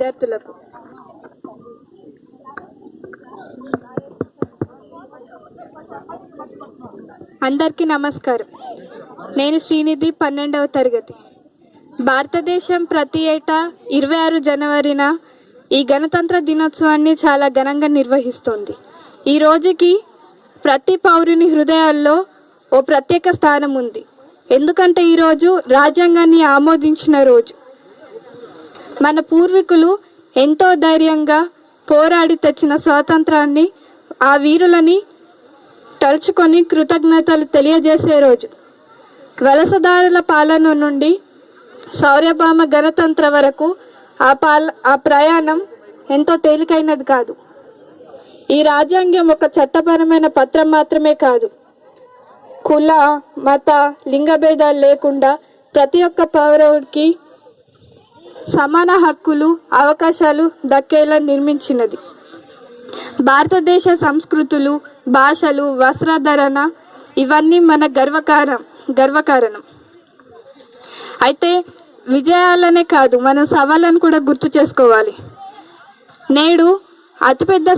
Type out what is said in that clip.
విద్యార్థులకు అందరికీ నమస్కారం. నేను శ్రీనిధి, 12వ తరగతి. భారతదేశం ప్రతి ఏటా 26 జనవరిన ఈ గణతంత్ర దినోత్సవాన్ని చాలా ఘనంగా నిర్వహిస్తోంది. ఈ రోజుకి ప్రతి పౌరుని హృదయాల్లో ఓ ప్రత్యేక స్థానం ఉంది. ఎందుకంటే ఈరోజు రాజ్యాంగాన్ని ఆమోదించిన రోజు. మన పూర్వీకులు ఎంతో ధైర్యంగా పోరాడి తెచ్చిన స్వాతంత్రాన్ని, ఆ వీరులని తలుచుకొని కృతజ్ఞతలు తెలియజేసే రోజు. వలసదారుల పాలన నుండి శౌర్యభామ గణతంత్ర వరకు ఆ ప్రయాణం ఎంతో తేలికైనది కాదు. ఈ రాజ్యాంగం ఒక చట్టపరమైన పత్రం మాత్రమే కాదు, కుల, మత, లింగ భేదాలు లేకుండా ప్రతి ఒక్క పౌరుడికి సమాన హక్కులు, అవకాశాలు దక్కేలా నిర్మించినది. భారతదేశ సంస్కృతులు, భాషలు, వస్త్రధారణ ఇవన్నీ మన గర్వకారణం. అయితే విజయాలనే కాదు, మన సవాళ్ళను కూడా గుర్తు చేసుకోవాలి. నేడు అతిపెద్ద